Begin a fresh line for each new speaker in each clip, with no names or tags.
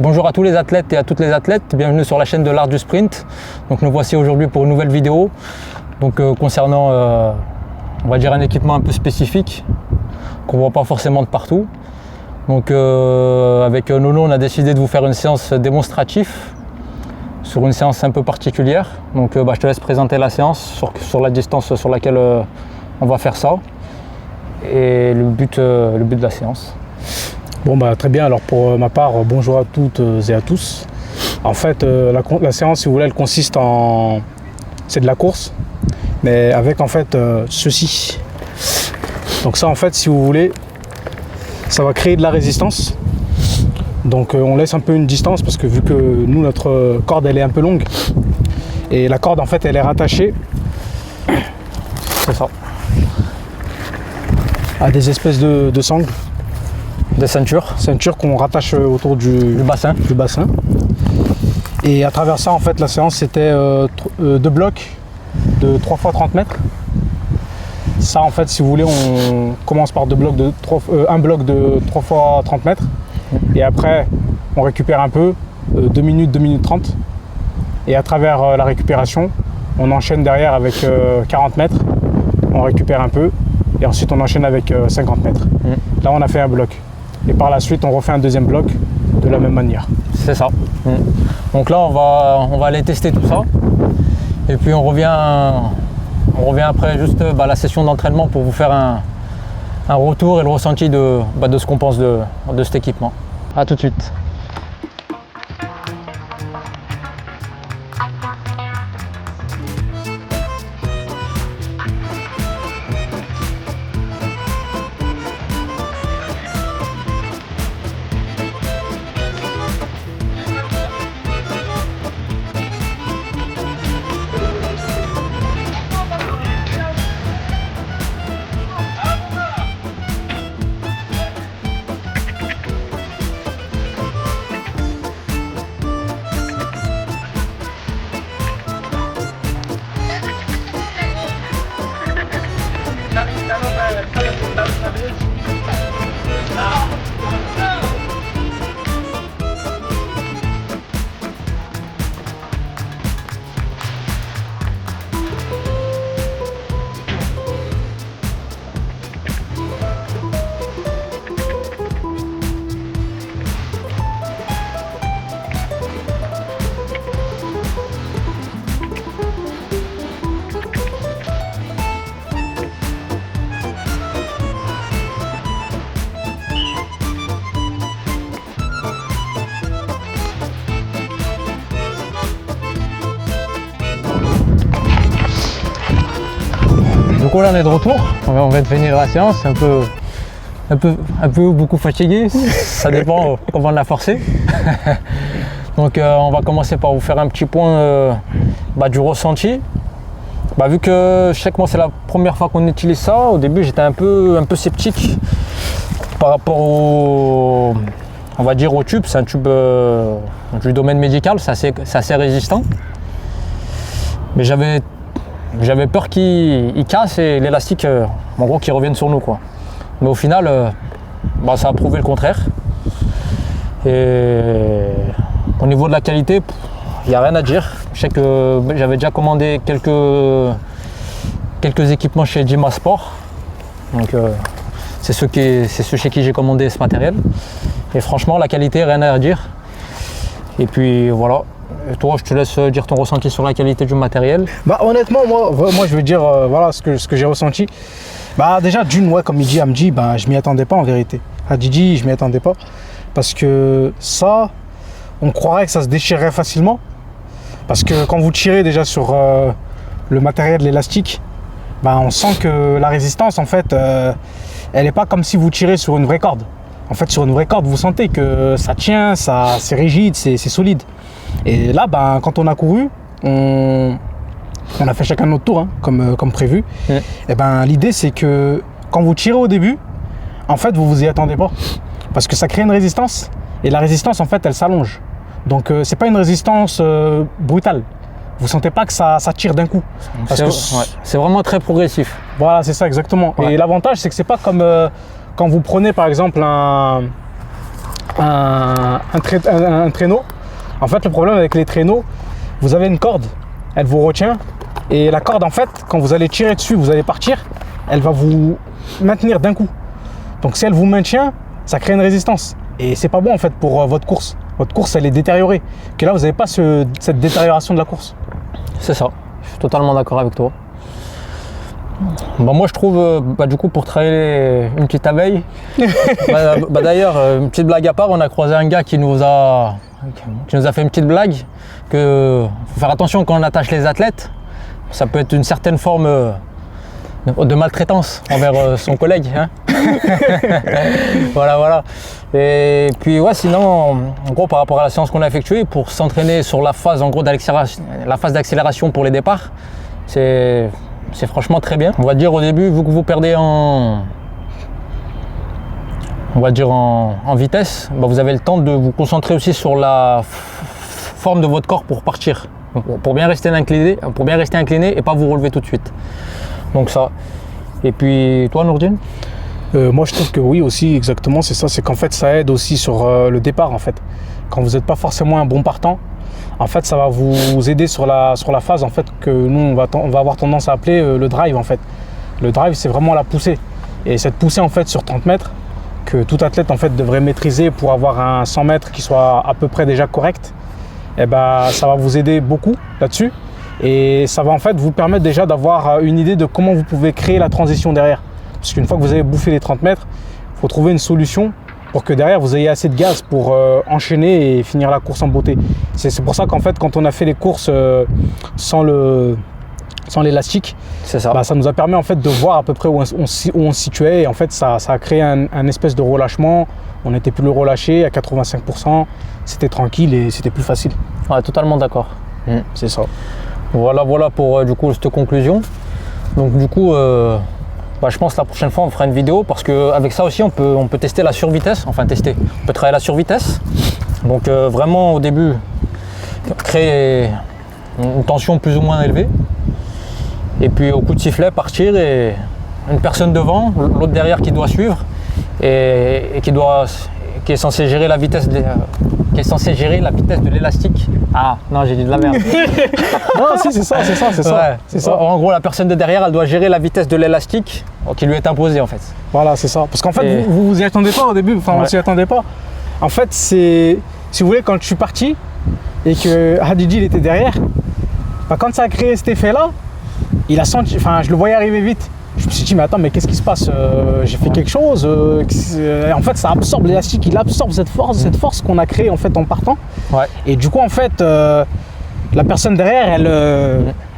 Bonjour à tous les athlètes et à toutes les athlètes, bienvenue sur la chaîne de l'art du sprint. Donc nous voici aujourd'hui pour une nouvelle vidéo concernant on va dire un équipement un peu spécifique qu'on ne voit pas forcément de partout. Donc avec Nono on a décidé de vous faire une séance démonstrative sur une séance un peu particulière. Donc je te laisse présenter la séance sur la distance sur laquelle on va faire ça et le but de la séance.
Bon très bien, alors pour ma part, bonjour à toutes et à tous. En fait, la séance, si vous voulez, elle consiste en... c'est de la course, mais avec en fait ceci. Donc ça en fait, si vous voulez, ça va créer de la résistance. Donc on laisse un peu une distance parce que vu que nous, notre corde, elle est un peu longue. Et la corde en fait, elle est rattachée. C'est ça. À des espèces de sangles.
Des ceintures
qu'on rattache autour du bassin. Et à travers ça, en fait, la séance, c'était 2 blocs de 3 x 30 mètres. Ça, en fait, si vous voulez, on commence par un bloc de 3 x 30 mètres. Et après, on récupère un peu, 2 minutes, 2 minutes 30. Et à travers la récupération, on enchaîne derrière avec 40 mètres. On récupère un peu. Et ensuite, on enchaîne avec 50 mètres. Là, on a fait un bloc. Et par la suite, on refait un deuxième bloc de la même manière.
C'est ça. Donc là, on va aller tester tout ça. Et puis on revient après juste la session d'entraînement pour vous faire un retour et le ressenti de ce qu'on pense de cet équipement. A tout de suite. Donc là on est de retour, on vient de finir la séance, un peu beaucoup fatigué, ça dépend comment on l'a forcé. Donc on va commencer par vous faire un petit point du ressenti. Vu que je sais que moi c'est la première fois qu'on utilise ça, au début j'étais un peu sceptique par rapport on va dire au tube, c'est un tube du domaine médical, c'est assez résistant. Mais j'avais peur qu'il casse et l'élastique, en gros, qu'il revienne sur nous, quoi. Mais au final, ça a prouvé le contraire. Et au niveau de la qualité, il n'y a rien à dire. Je sais que j'avais déjà commandé quelques équipements chez Jima Sport. Donc c'est ceux chez qui j'ai commandé ce matériel. Et franchement, la qualité, rien à dire. Et puis voilà. Et toi, je te laisse dire ton ressenti sur la qualité du matériel.
Honnêtement, moi je veux dire voilà ce que j'ai ressenti. Déjà d'une, comme il dit Hamdi, je m'y attendais pas en vérité. À Didi, je m'y attendais pas. Parce que ça, on croirait que ça se déchirerait facilement. Parce que quand vous tirez déjà sur le matériel, l'élastique, on sent que la résistance, en fait, elle n'est pas comme si vous tirez sur une vraie corde. En fait, sur une vraie corde, vous sentez que ça tient, c'est rigide, c'est solide. Et là, quand on a couru, on a fait chacun notre tour, comme prévu. Et l'idée, c'est que quand vous tirez au début, en fait, vous vous y attendez pas. Parce que ça crée une résistance. Et la résistance, en fait, elle s'allonge. Donc, c'est pas une résistance brutale. Vous sentez pas que ça tire d'un coup.
C'est vraiment très progressif.
Voilà, c'est ça, exactement. Ouais. Et l'avantage, c'est que c'est pas comme quand vous prenez, par exemple, un un traîneau. En fait, le problème avec les traîneaux, vous avez une corde, elle vous retient. Et la corde, en fait, quand vous allez tirer dessus, vous allez partir, elle va vous maintenir d'un coup. Donc si elle vous maintient, ça crée une résistance. Et c'est pas bon en fait pour votre course. Votre course, elle est détériorée. Que là, vous n'avez pas cette détérioration de la course.
C'est ça, je suis totalement d'accord avec toi. Bah moi je trouve, du coup pour travailler une petite abeille, d'ailleurs une petite blague à part, on a croisé un gars qui nous a fait une petite blague que faut faire attention quand on attache les athlètes, ça peut être une certaine forme de maltraitance envers son collègue. Hein. Voilà. Et puis ouais, sinon, en gros, par rapport à la séance qu'on a effectuée, pour s'entraîner sur la phase en gros la phase d'accélération pour les départs, c'est franchement très bien. On va dire au début, vu que vous perdez en vitesse, bah vous avez le temps de vous concentrer aussi sur la forme de votre corps pour partir, pour bien rester incliné et pas vous relever tout de suite. Donc ça. Et puis toi, Nourdine?
Moi je trouve que oui aussi, exactement, c'est ça, c'est qu'en fait ça aide aussi sur le départ en fait. Quand vous n'êtes pas forcément un bon partant, en fait ça va vous aider sur la phase en fait que nous on va avoir tendance à appeler le drive en fait. Le drive c'est vraiment la poussée. Et cette poussée en fait sur 30 mètres que tout athlète en fait devrait maîtriser pour avoir un 100 mètres qui soit à peu près déjà correct, et ben ça va vous aider beaucoup là-dessus. Et ça va en fait vous permettre déjà d'avoir une idée de comment vous pouvez créer la transition derrière. Parce qu'une fois que vous avez bouffé les 30 mètres, il faut trouver une solution pour que derrière vous ayez assez de gaz pour enchaîner et finir la course en beauté. C'est pour ça qu'en fait quand on a fait les courses sans l'élastique, ça nous a permis en fait de voir à peu près où on se situait, et en fait ça a créé un espèce de relâchement. On n'était plus relâché à 85%, c'était tranquille et c'était plus facile.
Ouais, totalement d'accord.
C'est ça.
Voilà pour du coup cette conclusion. Donc du coup, je pense que la prochaine fois on fera une vidéo parce qu'avec ça aussi on peut tester la survitesse, on peut travailler la survitesse. Donc vraiment au début créer une tension plus ou moins élevée, et puis au coup de sifflet partir, et une personne devant, l'autre derrière qui doit suivre et qui est censé gérer la vitesse de l'élastique. Ah non, j'ai dit de la merde.
Non, si, c'est ça.
Ouais, c'est ça. En gros, la personne de derrière, elle doit gérer la vitesse de l'élastique qui lui est imposée en fait.
Voilà, c'est ça. Parce qu'en fait, vous y attendez pas au début, on s'y attendait pas. En fait, c'est, si vous voulez, quand je suis parti et que Hadidji il était derrière, quand ça a créé cet effet-là, il a senti, je le voyais arriver vite. Je me suis dit, mais attends, mais qu'est-ce qui se passe? J'ai fait quelque chose. En fait, ça absorbe l'élastique, il absorbe cette force qu'on a créée en fait en partant.
Ouais.
Et du coup, en fait, la personne derrière,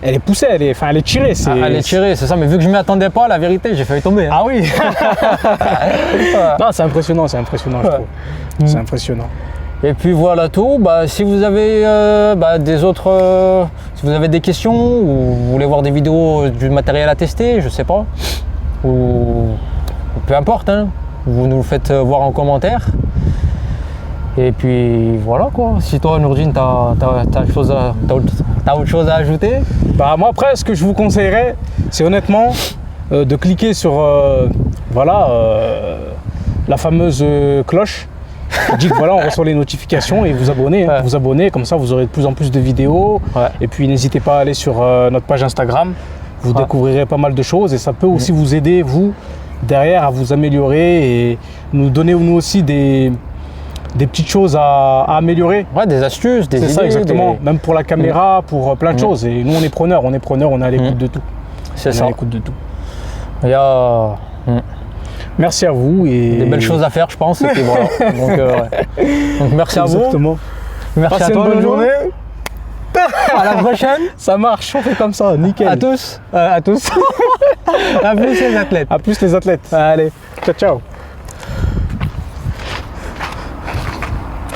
elle est poussée, elle est tirée.
Elle est tirée, c'est ça. Mais vu que je m'y attendais pas, la vérité, j'ai failli tomber. Hein.
Ah oui. Non, c'est impressionnant, je trouve. C'est impressionnant.
Et puis voilà tout. Si vous avez si vous avez des questions ou vous voulez voir des vidéos du matériel à tester, je sais pas, ou peu importe, hein, vous nous le faites voir en commentaire. Et puis voilà quoi. Si toi, Nourdine, t'as autre chose à ajouter?
Moi après, ce que je vous conseillerais, c'est honnêtement de cliquer sur la fameuse cloche. Dit que on reçoit les notifications et vous abonner. Ouais. Vous abonner, comme ça vous aurez de plus en plus de vidéos. Ouais. Et puis n'hésitez pas à aller sur notre page Instagram. Vous découvrirez pas mal de choses et ça peut aussi vous aider, vous, derrière, à vous améliorer et nous donner nous aussi des petites choses à améliorer.
Ouais, des astuces, des idées.
C'est ça, exactement. Même pour la caméra, pour plein de choses. Et nous, on est preneurs, on est à l'écoute de tout.
C'est ça.
On est à l'écoute de tout.
Il y a...
Merci à vous. Et
des belles choses à faire, je pense. Et puis voilà. Donc merci à vous.
Exactement.
Merci
Passez
à toi.
Une bonne journée.
À la prochaine.
Ça marche, on fait comme ça, nickel.
À tous. À plus les athlètes.
À plus les athlètes.
Allez,
ciao.